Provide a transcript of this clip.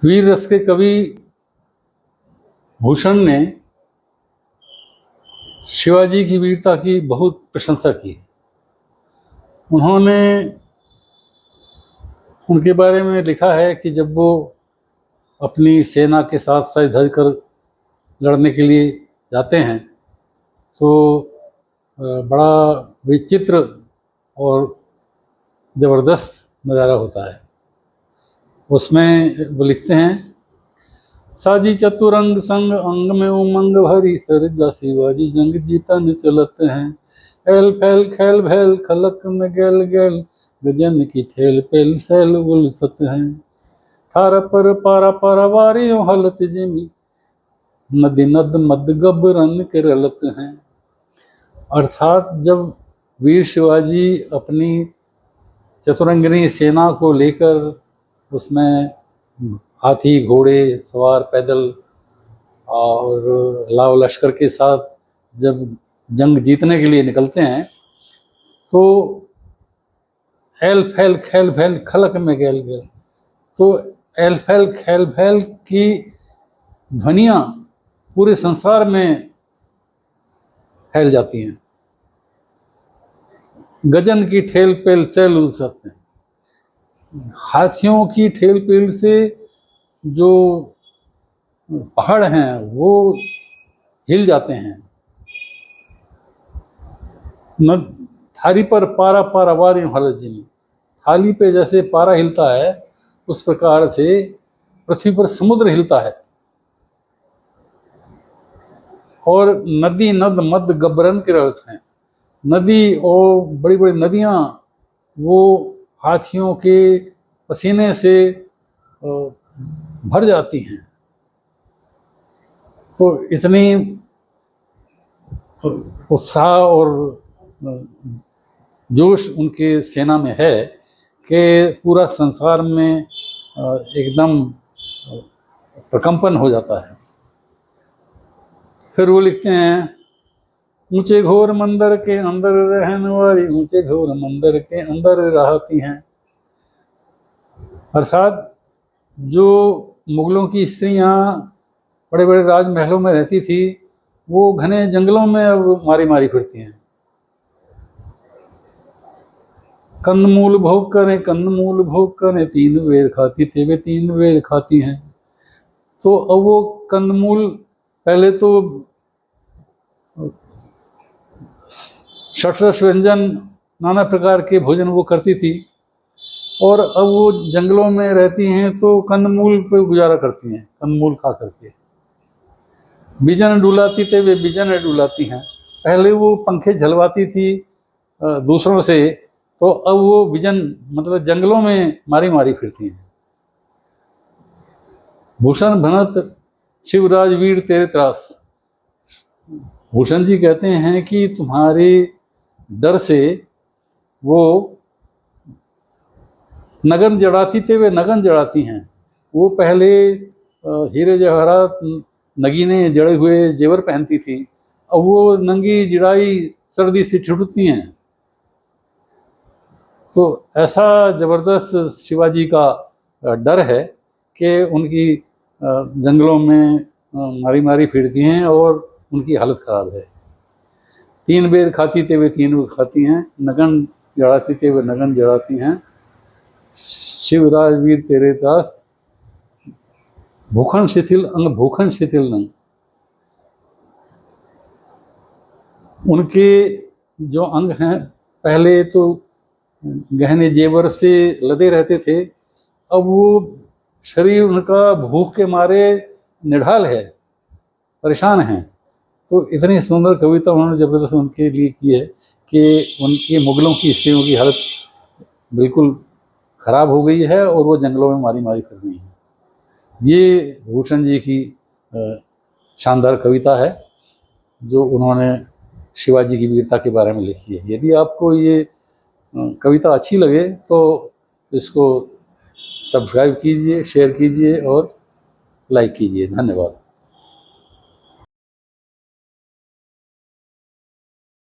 वीर रस के कवि भूषण ने शिवाजी की वीरता की बहुत प्रशंसा की। उन्होंने उनके बारे में लिखा है कि जब वो अपनी सेना के साथ सज धज कर लड़ने के लिए जाते हैं तो बड़ा विचित्र और ज़बरदस्त नज़ारा होता है। उसमें वो लिखते हैं, साजी चतुरंग संग अंग में उमंग भरी सरजा शिवाजी जंग जीता न चलत हैं। एल फैल खेल भैल खलक में गैल गैल गजन की ठेल पेल सैल उलसत हैं। थार पर पारा पारा वारियों हलत जिमी नदी नद मद गबरन के रलत हैं। अर्थात जब वीर शिवाजी अपनी चतुरंगिनी सेना को लेकर उसमें हाथी घोड़े सवार पैदल और लाव लश्कर के साथ जब जंग जीतने के लिए निकलते हैं तो एल फैल खैल फैल खलक में गैल गैल, तो एल फैल खैल फैल की ध्वनियाँ पूरे संसार में फैल जाती हैं। गजन की ठेल पेल चैल उलसत हैं। हाथियों की ठेल पेल से जो पहाड़ हैं वो हिल जाते हैं। न थाली पर पारा पारा वारी हलत जिमी, थाली पे जैसे पारा हिलता है उस प्रकार से पृथ्वी पर समुद्र हिलता है। और नदी नद मद गबरन के रस हैं। नदी और बड़ी बड़ी नदियाँ वो हाथियों के पसीने से भर जाती हैं। तो इतनी उत्साह और जोश उनके सेना में है कि पूरा संसार में एकदम प्रकंपन हो जाता है। फिर वो लिखते हैं, ऊंचे घोर मंदिर के अंदर रहने वाली ऊंचे घोर मंदिर के अंदर रहती हैं। अर्थात जो मुगलों की स्त्रियां बड़े बड़े राजमहलों में रहती थी वो घने जंगलों में अब मारी मारी फिरती हैं। कंदमूल भोग करें 3 वेर खाती थे वे 3 वेर खाती हैं। तो अब वो कंदमूल पहले तो षट्रस व्यंजन नाना प्रकार के भोजन वो करती थी और अब वो जंगलों में रहती हैं तो कंदमूल पे गुजारा करती हैं, कंदमूल खा करके। बिजन डुलाती थे वे बिजन डुलाती हैं। पहले वो पंखे झलवाती थी दूसरों से, तो अब वो बिजन मतलब जंगलों में मारी मारी फिरती हैं। भूषण भनत शिवराज वीर तेरे त्रास, भूषण जी कहते हैं कि तुम्हारे डर से वो नगन जड़ाती थे वे नगन जड़ाती हैं। वो पहले हीरे जवाहरात नगीने जड़े हुए जेवर पहनती थी, अब वो नंगी जिड़ाई सर्दी से ठिठुरती हैं। तो ऐसा ज़बरदस्त शिवाजी का डर है कि उनकी जंगलों में मारी मारी फिरती हैं और उनकी हालत ख़राब है। 3 बेर खाती थे वे 3 बेर खाती हैं, नगन जड़ाती थे वे नगन जड़ाती हैं। शिवराज वीर तेरे दास भूखन शिथिल अंग भूखन शिथिल नंग। उनके जो अंग हैं पहले तो गहने जेवर से लदे रहते थे, अब वो शरीर उनका भूख के मारे निढाल है, परेशान हैं। तो इतनी सुंदर कविता उन्होंने ज़बरदस्त उनके लिए की है कि उनकी मुगलों की स्त्रियों की हालत बिल्कुल ख़राब हो गई है और वो जंगलों में मारी मारी फिर रही हैं। ये भूषण जी की शानदार कविता है जो उन्होंने शिवाजी की वीरता के बारे में लिखी है। यदि आपको ये कविता अच्छी लगे तो इसको सब्सक्राइब कीजिए, शेयर कीजिए और लाइक कीजिए। धन्यवाद।